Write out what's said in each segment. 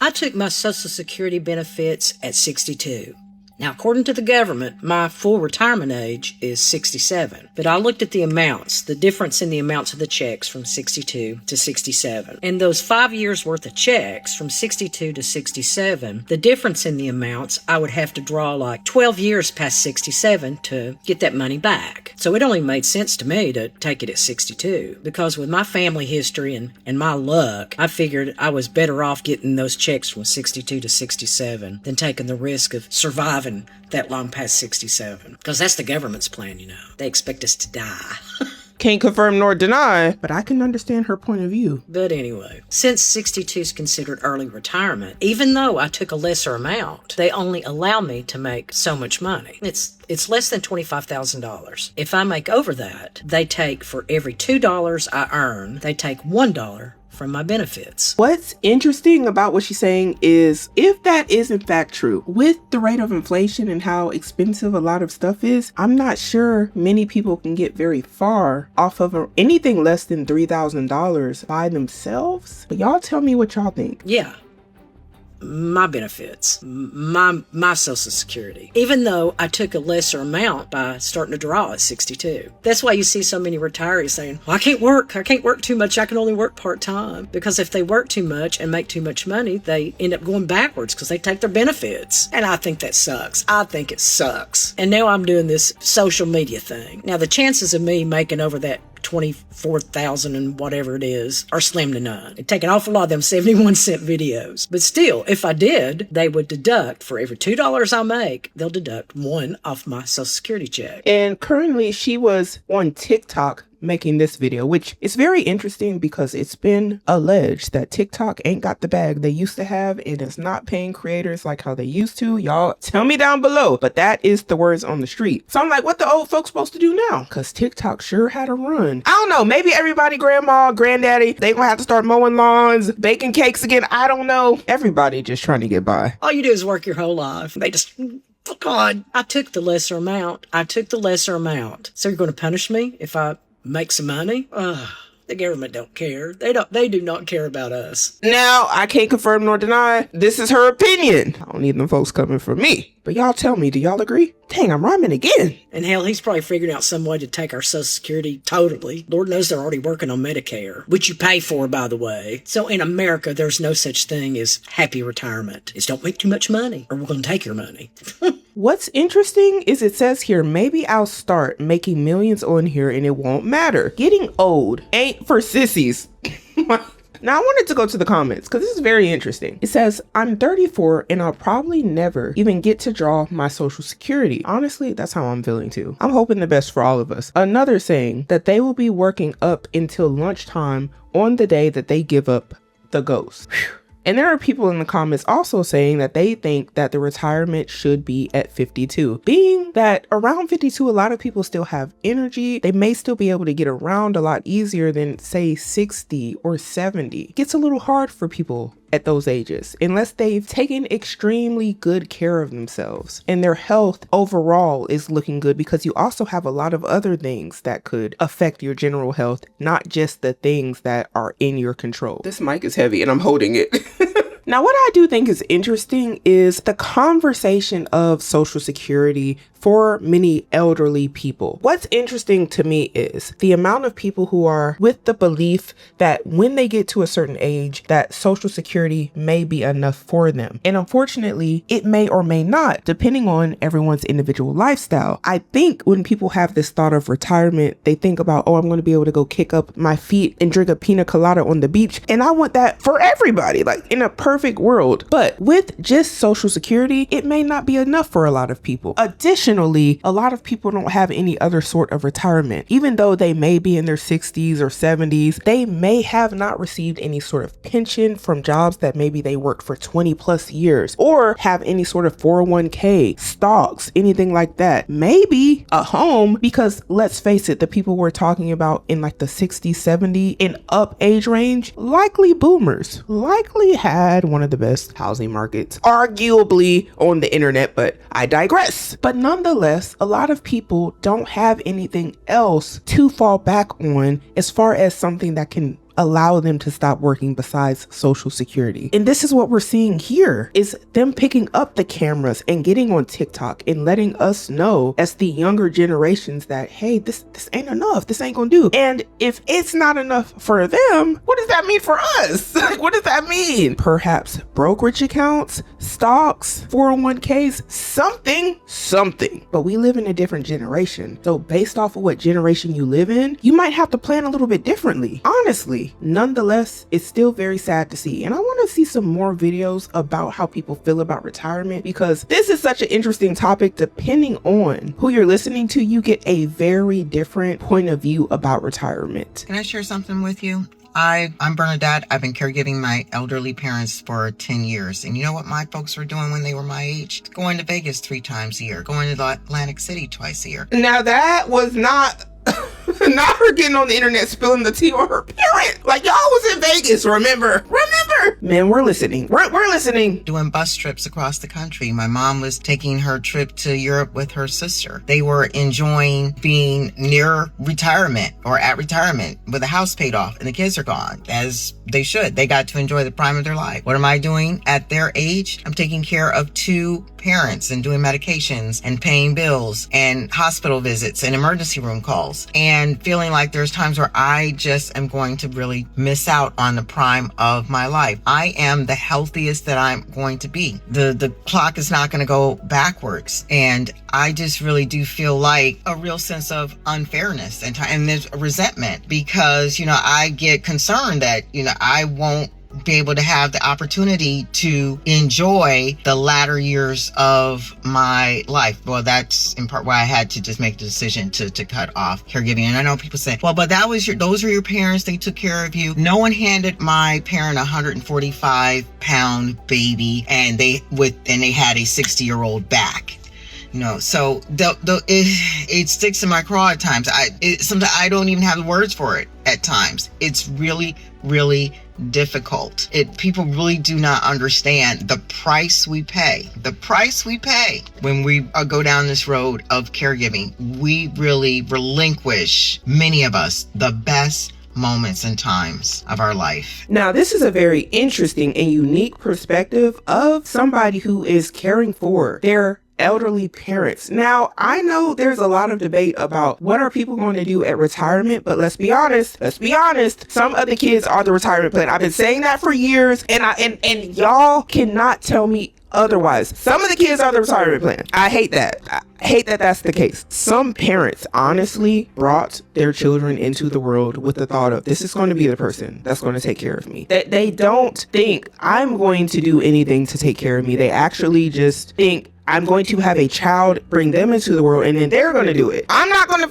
I took my Social Security benefits at 62. Now, according to the government, my full retirement age is 67. But I looked at the amounts, the difference in the amounts of the checks from 62 to 67. And those 5 years worth of checks from 62 to 67, the difference in the amounts, I would have to draw like 12 years past 67 to get that money back. So it only made sense to me to take it at 62. Because with my family history and my luck, I figured I was better off getting those checks from 62 to 67 than taking the risk of surviving that long past 67. Because that's the government's plan, you know. They expect us to die. Can't confirm nor deny, but I can understand her point of view. But anyway, since 62 is considered early retirement, even though I took a lesser amount, they only allow me to make so much money. It's less than $25,000. If I make over that, they take for every $2 I earn, they take $1 from my benefits. What's interesting about what she's saying is, if that is in fact true, with the rate of inflation and how expensive a lot of stuff is, I'm not sure many people can get very far off of anything less than $3,000 by themselves. But y'all tell me what y'all think. Yeah. My benefits, my Social Security, even though I took a lesser amount by starting to draw at 62. That's why you see so many retirees saying, well, I can't work too much, I can only work part-time. Because if they work too much and make too much money, they end up going backwards because they take their benefits. And I think that sucks. I think it sucks. And now I'm doing this social media thing. Now the chances of me making over that 24,000 and whatever it is are slim to none. It'd take an awful lot of them 71-cent videos. But still, if I did, they would deduct for every $2 I make, they'll deduct $1 off my Social Security check. And currently she was on TikTok making this video, which is very interesting because it's been alleged that TikTok ain't got the bag they used to have and is not paying creators like how they used to. Y'all tell me down below, but that is the words on the street. So I'm like, what the old folks supposed to do now? Because TikTok sure had a run. I don't know, maybe everybody, grandma, granddaddy, they gonna have to start mowing lawns, baking cakes again. I don't know. Everybody just trying to get by. All you do is work your whole life. They just... God, I took the lesser amount. So you're going to punish me if I make some money? The government don't care. They do not care about us. Now, I can't confirm nor deny. This is her opinion. I don't need them folks coming for me. But y'all tell me, do y'all agree? Dang, I'm rhyming again. And hell, he's probably figuring out some way to take our Social Security totally. Lord knows they're already working on Medicare, which you pay for, by the way. So in America, there's no such thing as happy retirement. It's don't make too much money or we're going to take your money. What's interesting is it says here, maybe I'll start making millions on here and it won't matter. Getting old ain't for sissies. Now I wanted to go to the comments because this is very interesting. It says, I'm 34 and I'll probably never even get to draw my Social Security. Honestly, that's how I'm feeling too. I'm hoping the best for all of us. Another saying that they will be working up until lunchtime on the day that they give up the ghost. Whew. And there are people in the comments also saying that they think that the retirement should be at 52. Being that around 52, a lot of people still have energy. They may still be able to get around a lot easier than say 60 or 70. It gets a little hard for people at those ages unless they've taken extremely good care of themselves and their health overall is looking good, because you also have a lot of other things that could affect your general health, not just the things that are in your control. This mic is heavy and I'm holding it. Now, what I do think is interesting is the conversation of Social Security for many elderly people. What's interesting to me is the amount of people who are with the belief that when they get to a certain age, that Social Security may be enough for them. And unfortunately, it may or may not, depending on everyone's individual lifestyle. I think when people have this thought of retirement, they think about, oh, I'm going to be able to go kick up my feet and drink a pina colada on the beach. And I want that for everybody, like in a perfect world. But with just Social Security, it may not be enough for a lot of people. Additionally, a lot of people don't have any other sort of retirement. Even though they may be in their 60s or 70s, they may have not received any sort of pension from jobs that maybe they worked for 20 plus years, or have any sort of 401k, stocks, anything like that. Maybe a home, because let's face it, the people we're talking about in like the 60, 70 and up age range, likely boomers, likely had one of the best housing markets, arguably on the internet, but I digress. But nonetheless, a lot of people don't have anything else to fall back on as far as something that can allow them to stop working besides Social Security. And this is what we're seeing here, is them picking up the cameras and getting on TikTok and letting us know as the younger generations that, hey, this ain't enough. This ain't gonna do. And if it's not enough for them, what does that mean for us? Like, what does that mean? Perhaps brokerage accounts, stocks, 401ks, something. But we live in a different generation. So based off of what generation you live in, you might have to plan a little bit differently. Honestly, nonetheless, it's still very sad to see. And I want to see some more videos about how people feel about retirement, because this is such an interesting topic. Depending on who you're listening to, you get a very different point of view about retirement. Can I share something with you? I'm Bernadette. I've been caregiving my elderly parents for 10 years. And you know what my folks were doing when they were my age? Going to Vegas 3 times a year, going to Atlantic City twice a year. Now that was not not her getting on the internet spilling the tea on her parent. Like, y'all was in Vegas, remember? Man, we're listening. We're listening. Doing bus trips across the country. My mom was taking her trip to Europe with her sister. They were enjoying being near retirement or at retirement with the house paid off and the kids are gone, as they should. They got to enjoy the prime of their life. What am I doing at their age? I'm taking care of 2 parents and doing medications and paying bills and hospital visits and emergency room calls, and feeling like there's times where I just am going to really miss out on the prime of my life. I am the healthiest that I'm going to be. The clock is not going to go backwards. And I just really do feel like a real sense of unfairness and there's resentment, because, I get concerned that, I won't be able to have the opportunity to enjoy the latter years of my life. Well, that's in part why I had to just make the decision to cut off caregiving. And I know people say, well, but those are your parents. They took care of you. No one handed my parent a 145-pound baby and they had a 60-year-old back. So it sticks in my craw at times. Sometimes I don't even have the words for it at times. It's really, really difficult. People really do not understand the price we pay. The price we pay when we go down this road of caregiving. We really relinquish, many of us, the best moments and times of our life. Now, this is a very interesting and unique perspective of somebody who is caring for their elderly parents. Now, I know there's a lot of debate about what are people going to do at retirement, but let's be honest, some of the kids are the retirement plan. I've been saying that for years, and y'all cannot tell me otherwise. Some of the kids are the retirement plan. I hate that. That's the case. Some parents honestly brought their children into the world with the thought of, this is going to be the person that's going to take care of me. That they don't think I'm going to do anything to take care of me. They actually just think, I'm going to have a child, bring them into the world, and then they're going to do it. I'm not going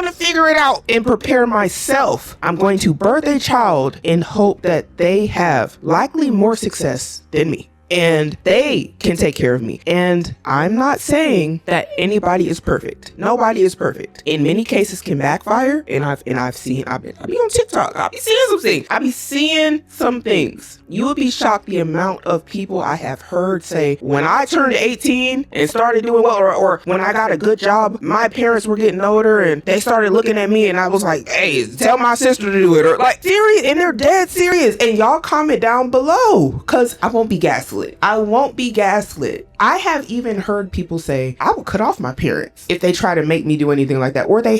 to figure it out and prepare myself. I'm going to birth a child and hope that they have likely more success than me, and they can take care of me. And I'm not saying that anybody is perfect. Nobody is perfect. In many cases can backfire. And I've been on TikTok. I be seeing some things. You would be shocked the amount of people I have heard say, when I turned 18 and started doing well, or when I got a good job, my parents were getting older and they started looking at me and I was like, hey, tell my sister to do it. Or like, serious, and they're dead serious. And y'all comment down below, because I won't be gaslit. I have even heard people say, I will cut off my parents if they try to make me do anything like that. Or they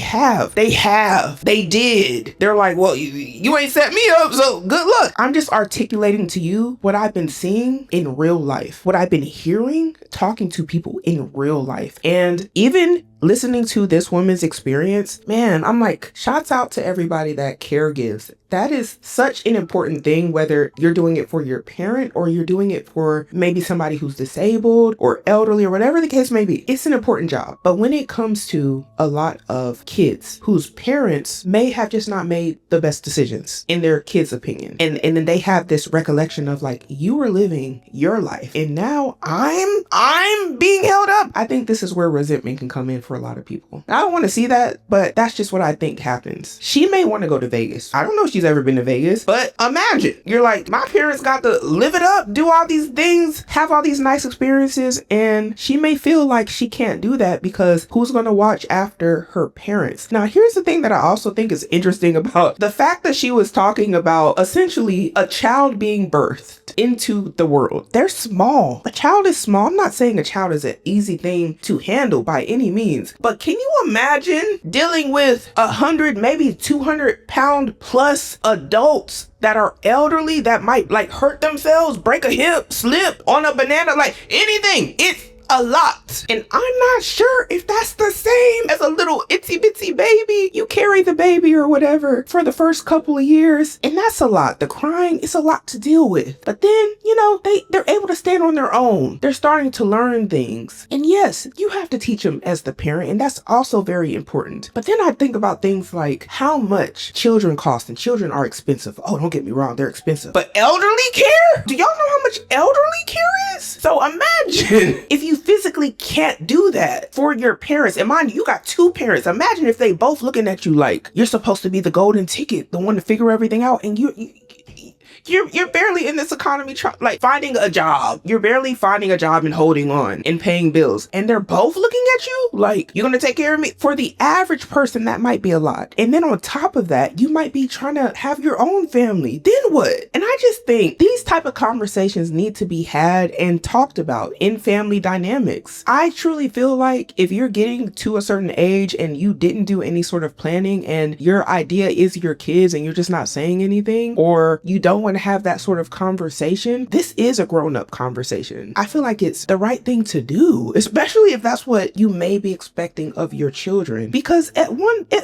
did. They're like, well, you ain't set me up, so good luck. I'm just articulating to you what I've been seeing in real life, what I've been hearing, talking to people in real life. And even listening to this woman's experience, man, I'm like, shouts out to everybody that caregives. That is such an important thing, whether you're doing it for your parent or you're doing it for maybe somebody who's disabled or elderly or whatever the case may be. It's an important job. But when it comes to a lot of kids whose parents may have just not made the best decisions in their kids' opinion, and then they have this recollection of like, you were living your life and now I'm being held up. I think this is where resentment can come in for for a lot of people. I don't want to see that, but that's just what I think happens. She may want to go to Vegas. I don't know if she's ever been to Vegas, but imagine you're like, my parents got to live it up, do all these things, have all these nice experiences, and she may feel like she can't do that because who's going to watch after her parents? Now, here's the thing that I also think is interesting about the fact that she was talking about essentially a child being birthed into the world. They're small. A child is small. I'm not saying a child is an easy thing to handle by any means, but can you imagine dealing with 100, maybe 200-pound plus adults that are elderly that might like hurt themselves, break a hip, slip on a banana, like anything? It's a lot. And I'm not sure if that's the same as a little itsy bitsy baby. You carry the baby or whatever for the first couple of years, and that's a lot. The crying is a lot to deal with. But then, you know, they're able to stand on their own. They're starting to learn things. And yes, you have to teach them as the parent, and that's also very important. But then I think about things like how much children cost, and children are expensive. Oh, don't get me wrong, they're expensive. But elderly care? Do y'all know how much elderly care is? So imagine if you physically can't do that for your parents. And mind you got two parents. Imagine if they both looking at you like you're supposed to be the golden ticket, the one to figure everything out, and you're barely in this economy, like finding a job. You're barely finding a job and holding on and paying bills. And they're both looking at you like, you're going to take care of me? For the average person, that might be a lot. And then on top of that, you might be trying to have your own family. Then what? And I just think these type of conversations need to be had and talked about in family dynamics. I truly feel like if you're getting to a certain age and you didn't do any sort of planning and your idea is your kids and you're just not saying anything, or you don't want to have that sort of conversation, this is a grown-up conversation. I feel like it's the right thing to do, especially if that's what you may be expecting of your children. Because at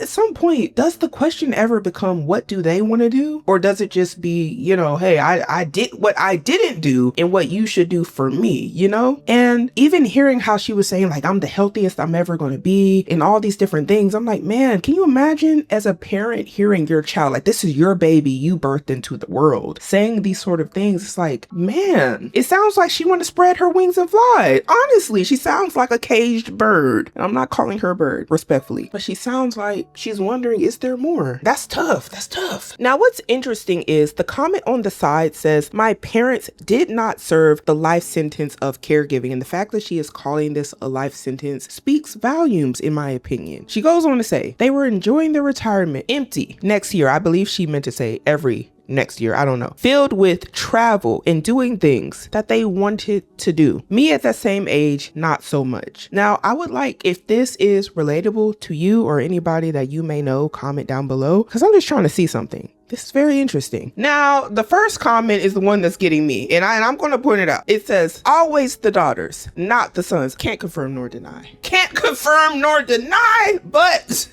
some point, does the question ever become, what do they want to do? Or does it just be, you know, hey, I did what I didn't do and what you should do for me, you know? And even hearing how she was saying, like, I'm the healthiest I'm ever going to be and all these different things, I'm like, man, can you imagine as a parent hearing your child, like, this is your baby you birthed into the world, saying these sort of things? It's like, man, it sounds like she want to spread her wings and fly. Honestly, she sounds like a caged bird. And I'm not calling her a bird, respectfully, but she sounds like she's wondering, is there more? That's tough. That's tough. Now, what's interesting is the comment on the side says, my parents did not serve the life sentence of caregiving. And the fact that she is calling this a life sentence speaks volumes, in my opinion. She goes on to say, they were enjoying their retirement empty next year. I believe she meant to say every next year, I don't know, filled with travel and doing things that they wanted to do. Me at that same age, not so much. Now, I would like, if this is relatable to you or anybody that you may know, comment down below, because I'm just trying to see something. This is very interesting. Now, the first comment is the one that's getting me, and I'm going to point it out. It says, always the daughters, not the sons. Can't confirm nor deny. Can't confirm nor deny, but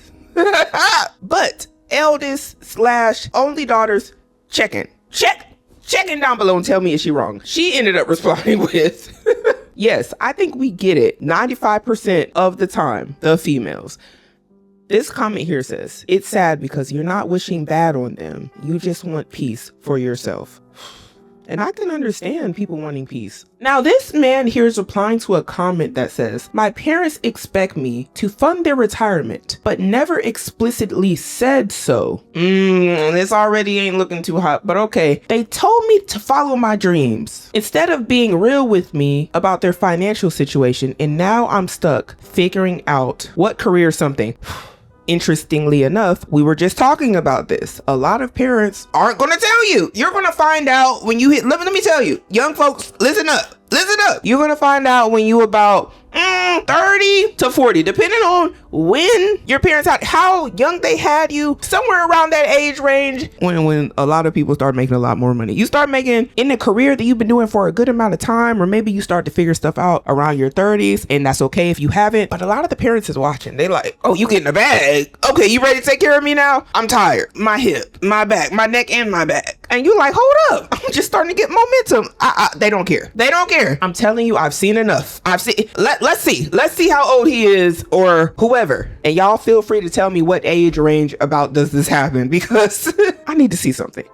eldest / only daughters, checking down below and tell me, is she wrong? She ended up responding with, yes, I think we get it 95% of the time, the females. This comment here says, it's sad because you're not wishing bad on them. You just want peace for yourself. And I can understand people wanting peace. Now, this man here is replying to a comment that says, my parents expect me to fund their retirement, but never explicitly said so. This already ain't looking too hot, but okay. They told me to follow my dreams instead of being real with me about their financial situation. And now I'm stuck figuring out what career something. Interestingly enough, we were just talking about this. A lot of parents aren't going to tell you. You're going to find out when you hit, let me tell you, young folks, listen up. You're going to find out when you about 30 to 40, depending on when your parents had, how young they had you, somewhere around that age range, when a lot of people start making a lot more money. You start making in a career that you've been doing for a good amount of time, or maybe you start to figure stuff out around your 30s, and that's okay if you haven't. But a lot of the parents is watching. They like, oh, you getting a bag? Okay, you ready to take care of me now? I'm tired. My hip, my back, my neck, and my back. And you like, hold up, I'm just starting to get momentum. They don't care. They don't care. I'm telling you, I've seen enough. Let's see how old he is or whoever. And y'all feel free to tell me what age range about does this happen, because I need to see something.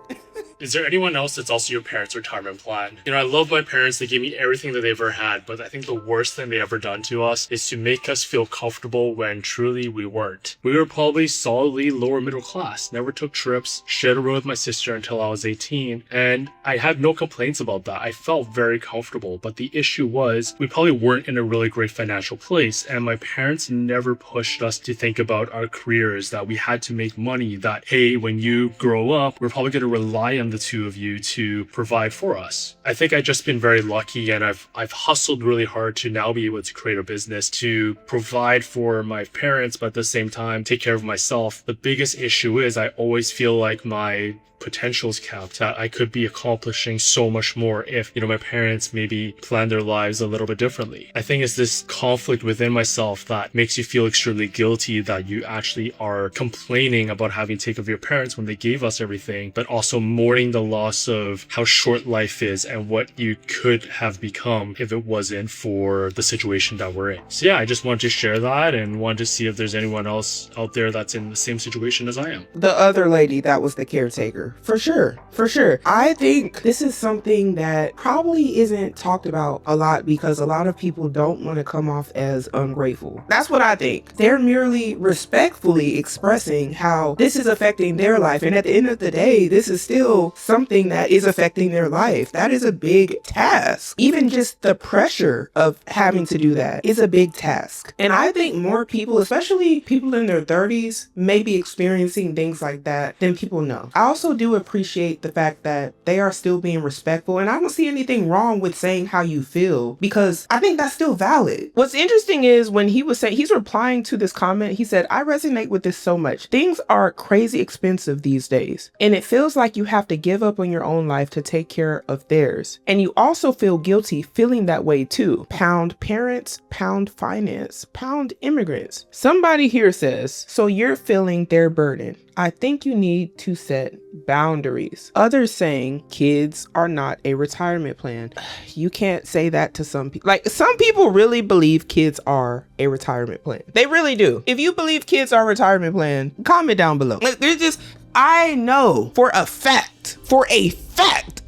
Is there anyone else that's also your parents' retirement plan? You know, I love my parents. They gave me everything that they've ever had, but I think the worst thing they ever done to us is to make us feel comfortable when truly we weren't. We were probably solidly lower middle class, never took trips, shared a room with my sister until I was 18, and I had no complaints about that. I felt very comfortable, but the issue was we probably weren't in a really great financial place, and my parents never pushed us to think about our careers, that we had to make money, that, hey, when you grow up, we're probably going to rely on the two of you to provide for us. I think I've just been very lucky, and I've hustled really hard to now be able to create a business to provide for my parents, but at the same time take care of myself. The biggest issue is I always feel like my potential's capped, that I could be accomplishing so much more if, my parents maybe plan their lives a little bit differently. I think it's this conflict within myself that makes you feel extremely guilty that you actually are complaining about having to take care of your parents when they gave us everything, but also mourning the loss of how short life is and what you could have become if it wasn't for the situation that we're in. So yeah, I just wanted to share that and wanted to see if there's anyone else out there that's in the same situation as I am. The other lady that was the caretaker. For sure. I think this is something that probably isn't talked about a lot because a lot of people don't want to come off as ungrateful. That's what I think. They're merely respectfully expressing how this is affecting their life. And at the end of the day, this is still something that is affecting their life. That is a big task. Even just the pressure of having to do that is a big task. And I think more people, especially people in their 30s, may be experiencing things like that than people know. I also do appreciate the fact that they are still being respectful, and I don't see anything wrong with saying how you feel because I think that's still valid. What's interesting is when he was saying, he's replying to this comment, he said, I resonate with this so much. Things are crazy expensive these days, and it feels like you have to give up on your own life to take care of theirs. And you also feel guilty feeling that way too. Pound parents, pound finance, pound immigrants. Somebody here says, so you're feeling their burden. I think you need to set boundaries. Others saying kids are not a retirement plan. You can't say that to some people. Like, some people really believe kids are a retirement plan. They really do. If you believe kids are a retirement plan, comment down below. Like, there's just, I know for a fact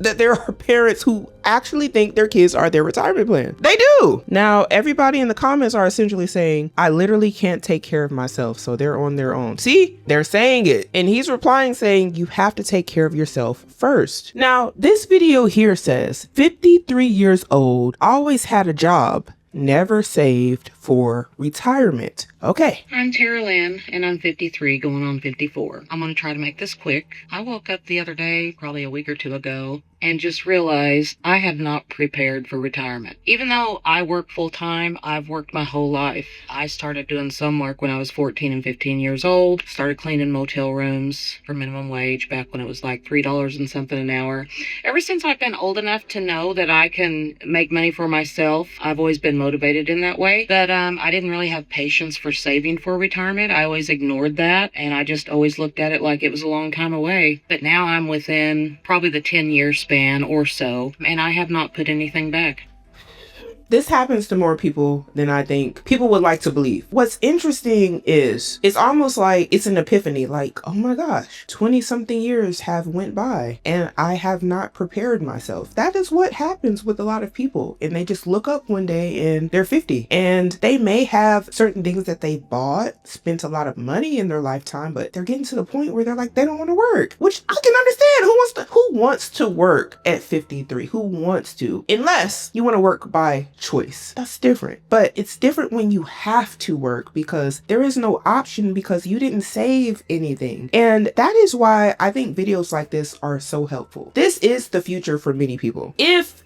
that there are parents who actually think their kids are their retirement plan. They do. Now, everybody in the comments are essentially saying, I literally can't take care of myself, so they're on their own. See, they're saying it. And he's replying saying, you have to take care of yourself first. Now, this video here says, 53 years old, always had a job, never saved for retirement. Okay. I'm Tara Lynn, and I'm 53, going on 54. I'm going to try to make this quick. I woke up the other day, probably a week or two ago, and just realized I had not prepared for retirement. Even though I work full time, I've worked my whole life. I started doing some work when I was 14 and 15 years old, started cleaning motel rooms for minimum wage back when it was like $3 and something an hour. Ever since I've been old enough to know that I can make money for myself, I've always been motivated in that way. But I didn't really have patience for saving for retirement. I always ignored that, and I just always looked at it like it was a long time away. But now I'm within probably the 10-year span or so, and I have not put anything back. This happens to more people than I think people would like to believe. What's interesting is it's almost like it's an epiphany, like, oh my gosh, 20 something years have went by and I have not prepared myself. That is what happens with a lot of people. And they just look up one day and they're 50 and they may have certain things that they bought, spent a lot of money in their lifetime, but they're getting to the point where they're like, they don't want to work, which I can understand. Who wants to work at 53? Who wants to? Unless you want to work by choice. That's different. But it's different when you have to work because there is no option because you didn't save anything. And that is why I think videos like this are so helpful. This is the future for many people. If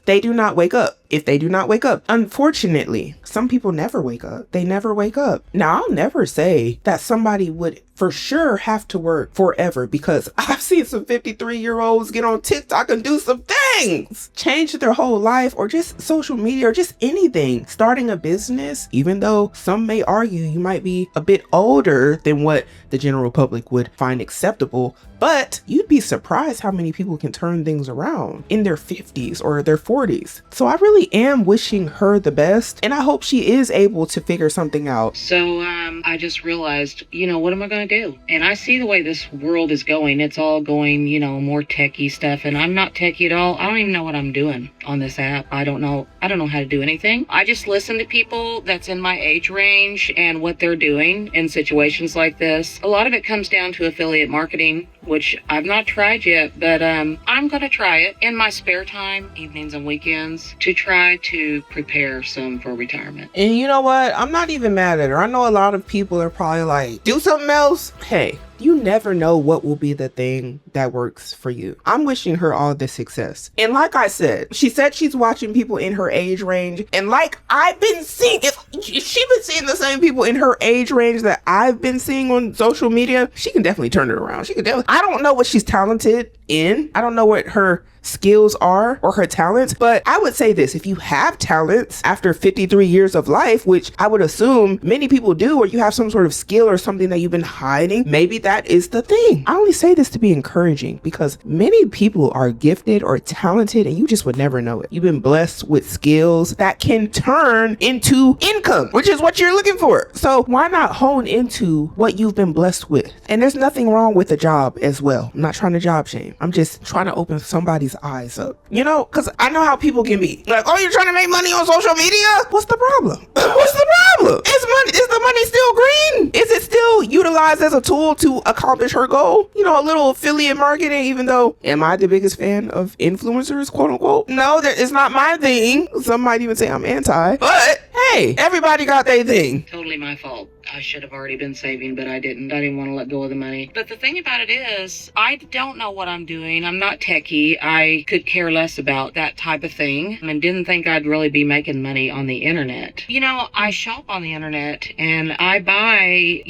they do not wake up. If they do not wake up. Unfortunately, some people never wake up. They never wake up. Now, I'll never say that somebody would for sure have to work forever because I've seen some 53-year-olds get on TikTok and do some things, change their whole life, or just social media or just anything. Starting a business, even though some may argue you might be a bit older than what the general public would find acceptable, but you'd be surprised how many people can turn things around in their 50s or their 40s. So I really really am wishing her the best, and I hope she is able to figure something out. So I just realized, what am I going to do? And I see the way this world is going. It's all going, more techie stuff, and I'm not techie at all. I don't even know what I'm doing on this app. I don't know how to do anything. I just listen to people that's in my age range and what they're doing in situations like this. A lot of it comes down to affiliate marketing, which I've not tried yet, but I'm going to try it in my spare time, evenings and weekends, to try to prepare some for retirement. And you know what? I'm not even mad at her. I know a lot of people are probably like, do something else. Hey, you never know what will be the thing that works for you. I'm wishing her all the success. And like I said, she said she's watching people in her age range. And like I've been seeing, if she been seeing the same people in her age range that I've been seeing on social media, she can definitely turn it around. I don't know what she's talented in. I don't know what her skills are or her talents, but I would say this: if you have talents after 53 years of life, which I would assume many people do, or you have some sort of skill or something that you've been hiding, maybe that is the thing. I only say this to be encouraging because many people are gifted or talented and you just would never know it. You've been blessed with skills that can turn into income, which is what you're looking for. So why not hone into what you've been blessed with? And there's nothing wrong with a job as well. I'm not trying to job shame. I'm just trying to open somebody's eyes up, because I know how people can be like, oh, you're trying to make money on social media? What's the problem? What's the problem? Is the money still green? Is it still utilized as a tool to accomplish her goal? A little affiliate marketing, even though, am I the biggest fan of influencers, quote unquote? No, it's not my thing. Some might even say I'm anti, but hey, everybody got their thing. Totally my fault. I should have already been saving, but I didn't. I didn't want to let go of the money. But the thing about it is, I don't know what I'm doing. I'm not techie. I could care less about that type of thing and didn't think I'd really be making money on the internet. I shop on the internet and I buy,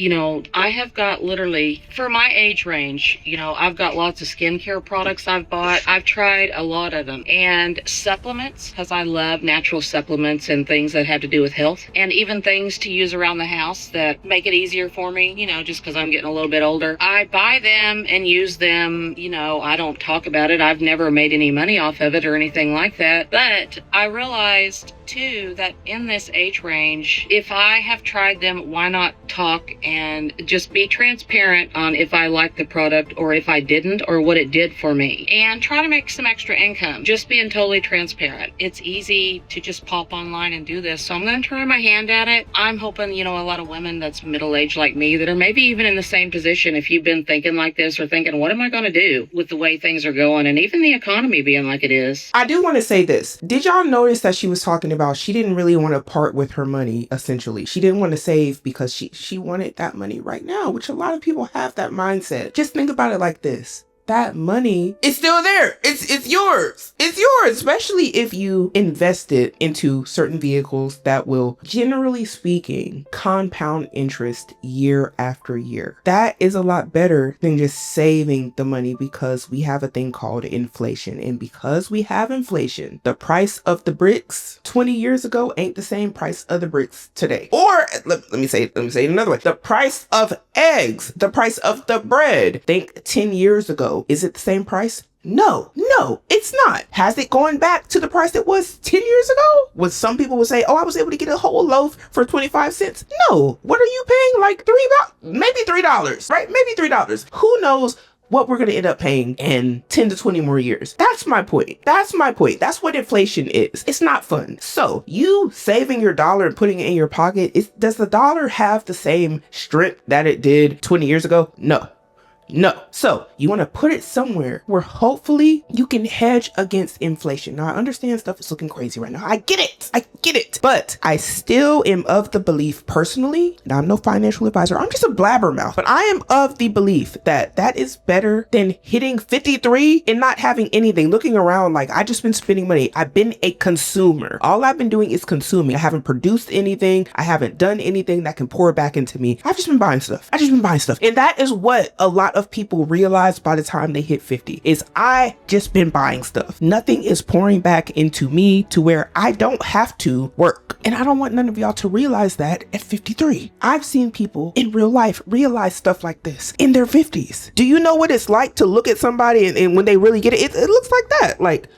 I have got literally, for my age range, I've got lots of skincare products I've bought. I've tried a lot of them. And supplements, because I love natural supplements and things that have to do with health. And even things to use around the house that make it easier for me, just because I'm getting a little bit older. I buy them and use them. I don't talk about it. I've never made any money off of it or anything like that. But I realized too that in this age range, if I have tried them, why not talk and just be transparent on if I like the product or if I didn't or what it did for me, and try to make some extra income. Just being totally transparent. It's easy to just pop online and do this, so I'm going to try my hand at it. I'm hoping, a lot of women that's middle-aged like me that are maybe even in the same position, if you've been thinking like this or thinking, what am I going to do with the way things are going and even the economy being like it is. I do want to say this. Did y'all notice that she was talking about she didn't really want to part with her money, essentially? She didn't want to save because she wanted that money right now, which a lot of people have that mindset. Just think about it like this. That money is still there. It's yours. It's yours, especially if you invest it into certain vehicles that will, generally speaking, compound interest year after year. That is a lot better than just saving the money, because we have a thing called inflation. And because we have inflation, the price of the bricks 20 years ago ain't the same price of the bricks today. Or let me say it another way. The price of eggs, the price of the bread, think 10 years ago. Is it the same price? No, it's not. Has it gone back to the price it was 10 years ago? When some people would say, oh, I was able to get a whole loaf for 25 cents. No, what are you paying? Like maybe $3, right? Maybe $3. Who knows what we're going to end up paying in 10 to 20 more years. That's my point. That's what inflation is. It's not fun. So you saving your dollar and putting it in your pocket, does the dollar have the same strength that it did 20 years ago? No. So you want to put it somewhere where hopefully you can hedge against inflation. Now I understand stuff is looking crazy right now. I get it. But I still am of the belief personally, and I'm no financial advisor, I'm just a blabbermouth, but I am of the belief that is better than hitting 53 and not having anything, looking around like I just been spending money. I've been a consumer. All I've been doing is consuming. I haven't produced anything. I haven't done anything that can pour back into me. I've just been buying stuff. And that is what a lot of people realize by the time they hit 50 is I just been buying stuff. Nothing is pouring back into me to where I don't have to work. And I don't want none of y'all to realize that at 53. I've seen people in real life realize stuff like this in their 50s. Do you know what it's like to look at somebody and when they really get it, it looks like that. Like,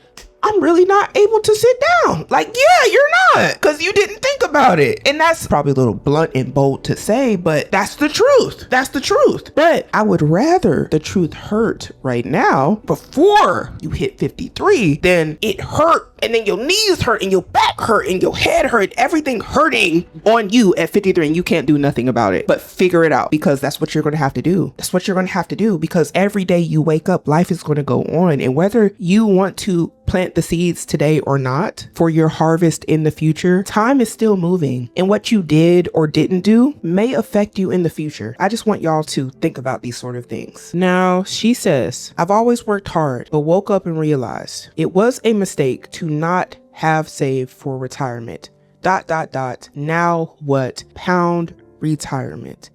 I'm really not able to sit down. Like, yeah, you're not, because you didn't think about it. And that's probably a little blunt and bold to say, but that's the truth. That's the truth. But I would rather the truth hurt right now before you hit 53 than it hurt and then your knees hurt and your back hurt and your head hurt, everything hurting on you at 53 and you can't do nothing about it. But figure it out, because that's what you're going to have to do. That's what you're going to have to do, because every day you wake up, life is going to go on. And whether you want to plant the seeds today or not for your harvest in the future, time is still moving, and what you did or didn't do may affect you in the future. I just want y'all to think about these sort of things. Now, she says, I've always worked hard, but woke up and realized it was a mistake to not have saved for retirement. ... Now what? Pound retirement.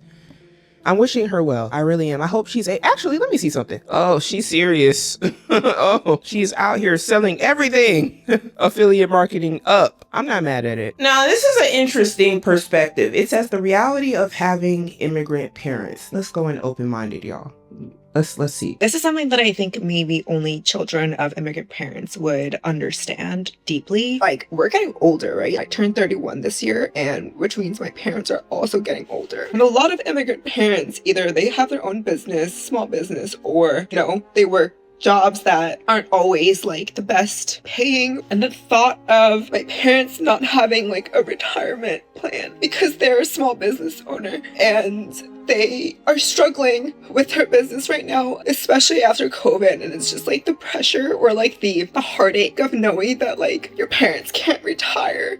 I'm wishing her well. I really am. I hope actually, let me see something. Oh, she's serious. Oh, she's out here selling everything. Affiliate marketing up. I'm not mad at it. Now, this is an interesting perspective. It says the reality of having immigrant parents. Let's go in open-minded, y'all. Let's see. This is something that I think maybe only children of immigrant parents would understand deeply. Like, we're getting older, right? I turned 31 this year, and which means my parents are also getting older. And a lot of immigrant parents, either they have their own business, small business, or, they work jobs that aren't always like the best paying. And the thought of my parents not having like a retirement plan because they're a small business owner and they are struggling with their business right now, especially after COVID. And it's just like the pressure or like the heartache of knowing that like your parents can't retire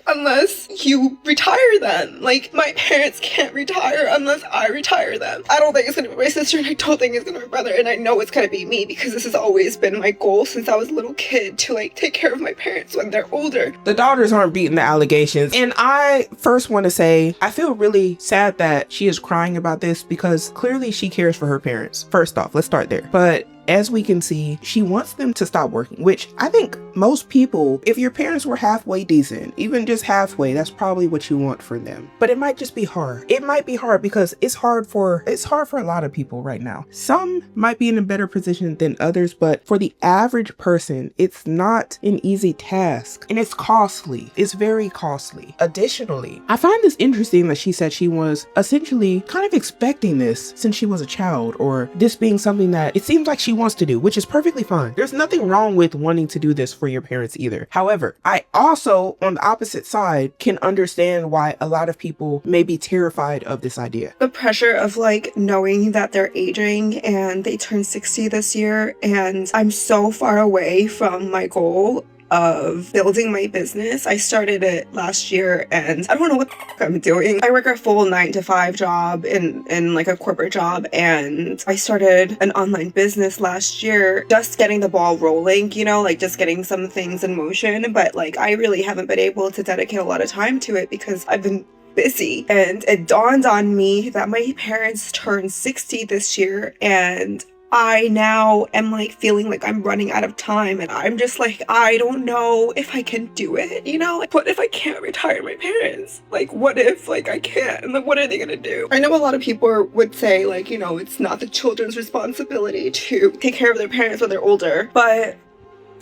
unless you retire them. Like, my parents can't retire unless I retire them. I don't think it's gonna be my sister, and I don't think it's gonna be my brother, and I know it's gonna be me, because this has always been my goal since I was a little kid, to like take care of my parents when they're older. The daughters aren't beating the allegations. And I first want to say, I feel really sad that she is crying about this, because clearly she cares for her parents. First off, let's start there. But as we can see, she wants them to stop working, which I think most people, if your parents were halfway decent, even just halfway, that's probably what you want for them. But it might just be hard. It might be hard because it's hard for a lot of people right now. Some might be in a better position than others, but for the average person, it's not an easy task, and it's costly. It's very costly. Additionally, I find this interesting that she said she was essentially kind of expecting this since she was a child, or this being something that it seems like she wants to do, which is perfectly fine. There's nothing wrong with wanting to do this for your parents either. However, I also, on the opposite side, can understand why a lot of people may be terrified of this idea. The pressure of like knowing that they're aging and they turn 60 this year, and I'm so far away from my goal of building my business. I started it last year and I don't know what the fuck I'm doing. I work a full 9-to-5 job in like a corporate job, and I started an online business last year, just getting the ball rolling, like just getting some things in motion. But like, I really haven't been able to dedicate a lot of time to it because I've been busy. And it dawned on me that my parents turned 60 this year, and I now am like feeling like I'm running out of time, and I'm just like, I don't know if I can do it, like, what if I can't retire my parents? Like, what if like I can't, and like, what are they gonna do? I know a lot of people would say like, it's not the children's responsibility to take care of their parents when they're older, but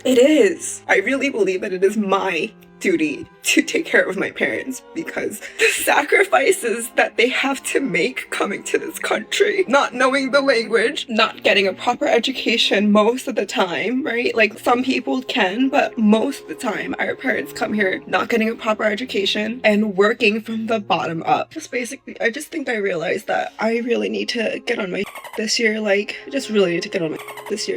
it is. I really believe that it is my duty to take care of my parents, because the sacrifices that they have to make coming to this country, not knowing the language, not getting a proper education most of the time, right? Like, some people can, but most of the time our parents come here not getting a proper education and working from the bottom up. Just basically, I just think I realized that I really need to get on my this year. Like, I just really need to get on my this year,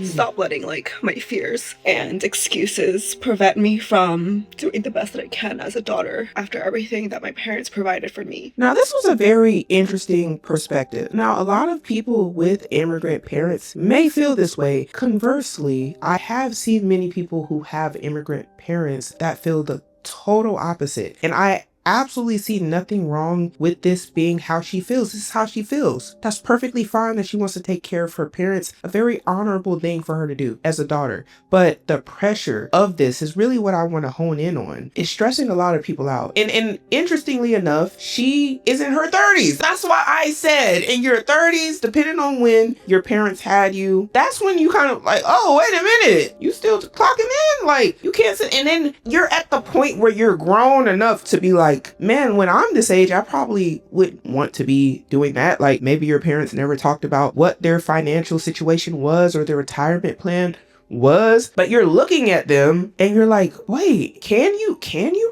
Stop letting like my fears and excuses prevent me from doing the best that I can as a daughter after everything that my parents provided for me. Now, this was a very interesting perspective. Now, a lot of people with immigrant parents may feel this way. Conversely, I have seen many people who have immigrant parents that feel the total opposite. And I absolutely see nothing wrong with this being how she feels. This is how she feels. That's perfectly fine that she wants to take care of her parents. A very honorable thing for her to do as a daughter. But the pressure of this is really what I want to hone in on. It's stressing a lot of people out. And interestingly enough, she is in her 30s. That's why I said in your 30s, depending on when your parents had you, that's when you kind of like, oh, wait a minute. You still clocking in? Like, you can't sit. And then you're at the point where you're grown enough to be like, man, when I'm this age, I probably would want to be doing that. Like, maybe your parents never talked about what their financial situation was or their retirement plan was, but you're looking at them and you're like, wait, can you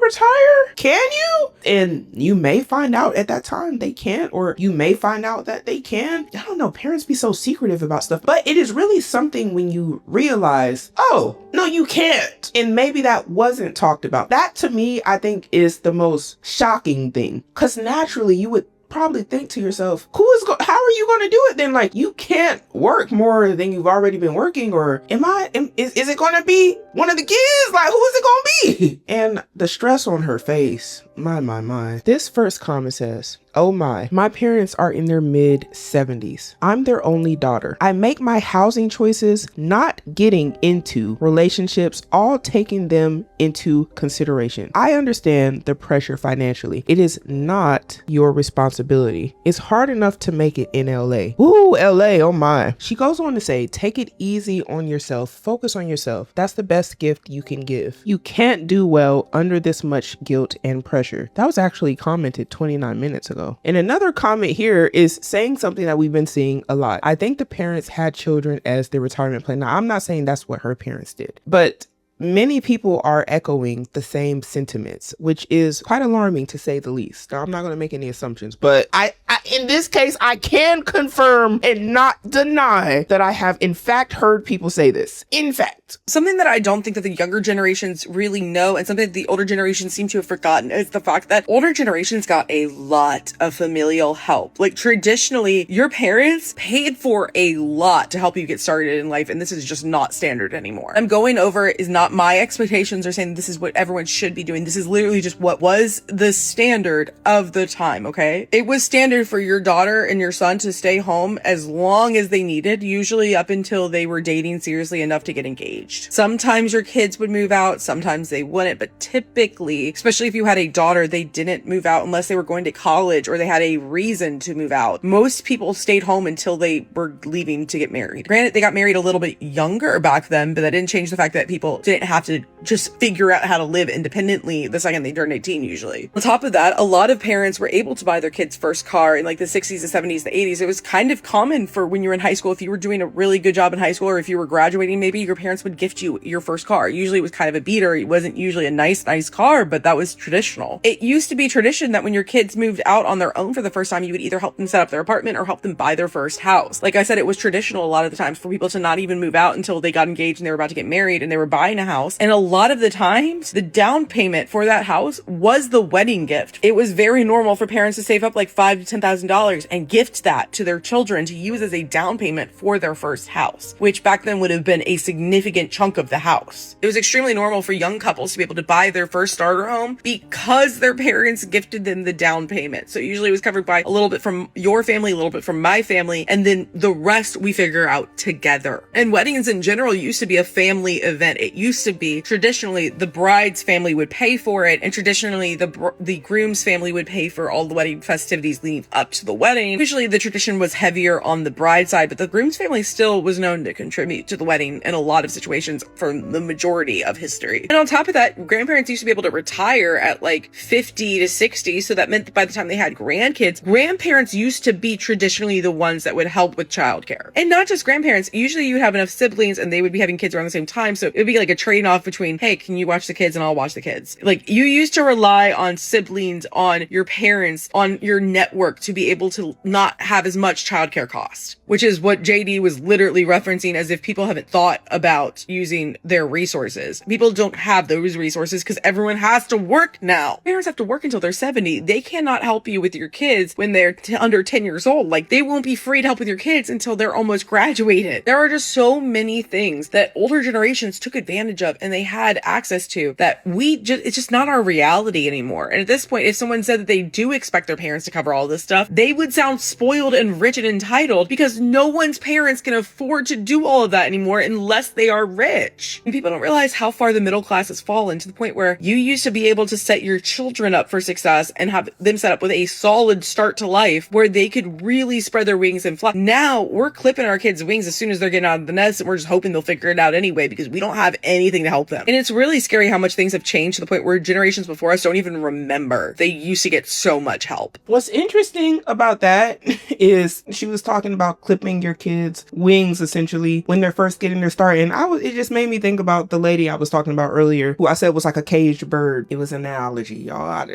retire? Can you? And you may find out at that time they can't, or you may find out that they can. I don't know, parents be so secretive about stuff, but it is really something when you realize, oh, no, you can't. And maybe that wasn't talked about. That to me, I think is the most shocking thing, because naturally you would probably think to yourself, how are you going to do it then? Like, you can't work more than you've already been working, or is it going to be one of the kids? Like, who is it going to be? And the stress on her face, my. This first comment says, oh my parents are in their mid 70s. I'm their only daughter. I make my housing choices not getting into relationships, all taking them into consideration. I understand the pressure financially. It is not your responsibility. It's hard enough to make it in LA. Ooh, LA, oh my. She goes on to say, take it easy on yourself. Focus on yourself. That's the best gift you can give. You can't do well under this much guilt and pressure. That was actually commented 29 minutes ago. And another comment here is saying something that we've been seeing a lot. I think the parents had children as their retirement plan. Now, I'm not saying that's what her parents did, but many people are echoing the same sentiments, which is quite alarming to say the least. Now, I'm not going to make any assumptions, but I in this case, I can confirm and not deny that I have in fact heard people say this. In fact. Something that I don't think that the younger generations really know, and something that the older generations seem to have forgotten, is the fact that older generations got a lot of familial help. Like, traditionally, your parents paid for a lot to help you get started in life, and this is just not standard anymore. I'm going over is not my expectations are saying this is what everyone should be doing. This is literally just what was the standard of the time, okay? It was standard for your daughter and your son to stay home as long as they needed, usually up until they were dating seriously enough to get engaged. Sometimes your kids would move out, sometimes they wouldn't, but typically, especially if you had a daughter, they didn't move out unless they were going to college or they had a reason to move out. Most people stayed home until they were leaving to get married. Granted, they got married a little bit younger back then, but that didn't change the fact that people didn't have to just figure out how to live independently the second they turned 18 usually. On top of that, a lot of parents were able to buy their kids' first car in like the 60s, the 70s, the 80s. It was kind of common for when you were in high school, if you were doing a really good job in high school or if you were graduating, maybe your parents would gift you your first car. Usually it was kind of a beater. It wasn't usually a nice car, but that was traditional. It used to be tradition that when your kids moved out on their own for the first time, you would either help them set up their apartment or help them buy their first house. Like I said, it was traditional a lot of the times for people to not even move out until they got engaged and they were about to get married and they were buying a house. And a lot of the times, the down payment for that house was the wedding gift. It was very normal for parents to save up like $5,000 to $10,000 and gift that to their children to use as a down payment for their first house, which back then would have been a significant chunk of the house. It was extremely normal for young couples to be able to buy their first starter home because their parents gifted them the down payment. So usually it was covered by a little bit from your family, a little bit from my family, and then the rest we figure out together. And weddings in general used to be a family event. It used to be traditionally the bride's family would pay for it, and traditionally the groom's family would pay for all the wedding festivities leading up to the wedding. Usually the tradition was heavier on the bride's side, but the groom's family still was known to contribute to the wedding in a lot of situations for the majority of history. And on top of that, grandparents used to be able to retire at like 50 to 60, so that meant that by the time they had grandkids, grandparents used to be traditionally the ones that would help with childcare. And not just grandparents, usually you would have enough siblings and they would be having kids around the same time, so it would be like a trade-off between, hey, can you watch the kids and I'll watch the kids. Like, you used to rely on siblings, on your parents, on your network to be able to not have as much childcare cost, which is what JD was literally referencing as if people haven't thought about using their resources. People don't have those resources because everyone has to work now. Parents have to work until they're 70. They cannot help you with your kids when they're under 10 years old. Like, they won't be free to help with your kids until they're almost graduated. There are just so many things that older generations took advantage advantage of and they had access to that it's just not our reality anymore. And at this point, if someone said that they do expect their parents to cover all this stuff, they would sound spoiled and rich and entitled, because no one's parents can afford to do all of that anymore unless they are rich. And people don't realize how far the middle class has fallen, to the point where you used to be able to set your children up for success and have them set up with a solid start to life where they could really spread their wings and fly. Now we're clipping our kids' wings as soon as they're getting out of the nest, and we're just hoping they'll figure it out anyway, because we don't have anything to help them. And it's really scary how much things have changed to the point where generations before us don't even remember they used to get so much help. What's interesting about that is she was talking about clipping your kids' wings essentially when they're first getting their start. And it just made me think about the lady I was talking about earlier, who I said was like a caged bird. It was an analogy, y'all.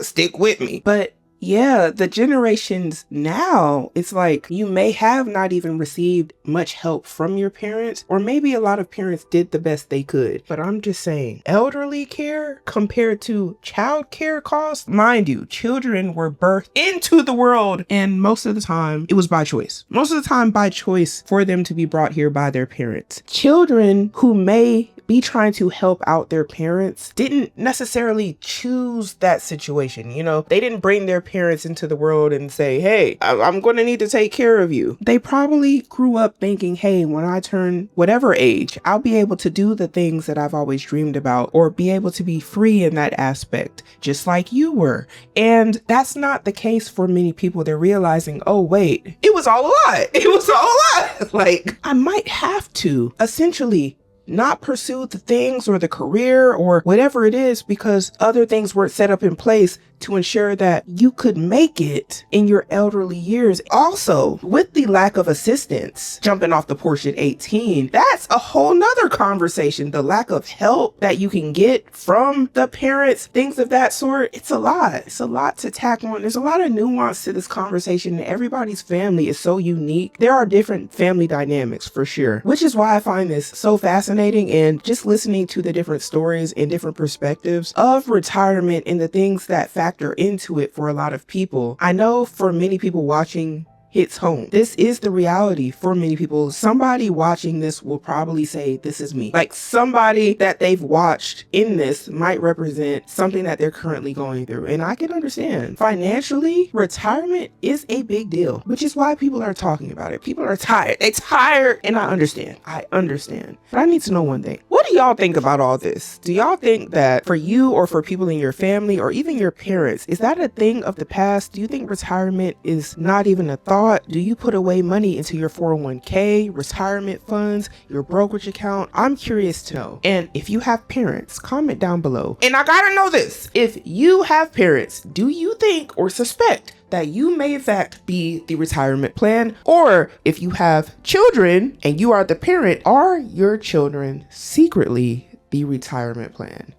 Stick with me. But yeah, the generations now, it's like you may have not even received much help from your parents, or maybe a lot of parents did the best they could. But I'm just saying, elderly care compared to child care costs, mind you, children were birthed into the world, and most of the time it was by choice. Most of the time by choice for them to be brought here by their parents. Children who may be trying to help out their parents didn't necessarily choose that situation. You know, they didn't bring their parents into the world and say, hey, I'm going to need to take care of you. They probably grew up thinking, hey, when I turn whatever age, I'll be able to do the things that I've always dreamed about, or be able to be free in that aspect, just like you were. And that's not the case for many people. They're realizing, oh, wait, it was all a lie. It was all a lie. Like, I might have to essentially not pursue the things or the career or whatever it is, because other things weren't set up in place to ensure that you could make it in your elderly years. Also, with the lack of assistance, jumping off the porch at 18, that's a whole nother conversation. The lack of help that you can get from the parents, things of that sort. It's a lot. It's a lot to tackle on. There's a lot of nuance to this conversation. Everybody's family is so unique. There are different family dynamics for sure, which is why I find this so fascinating, and just listening to the different stories and different perspectives of retirement and the things that factor into it for a lot of people. I know for many people watching hits home. This is the reality for many people. Somebody watching this will probably say, this is me. Like, somebody that they've watched in this might represent something that they're currently going through. And I can understand. Financially, retirement is a big deal, which is why people are talking about it. People are tired. They're tired. And I understand. But I need to know one thing. What do y'all think about all this? Do y'all think that for you, or for people in your family, or even your parents, is that a thing of the past? Do you think retirement is not even a thought? Do you put away money into your 401k, retirement funds, your brokerage account? I'm curious to know. And if you have parents, comment down below. And I gotta know this. If you have parents, do you think or suspect that you may in fact be the retirement plan? Or if you have children and you are the parent, are your children secretly the retirement plan?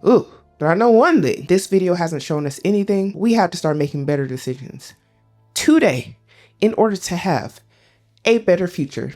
Ooh, but I know one thing. This video hasn't shown us anything. We have to start making better decisions today in order to have a better future.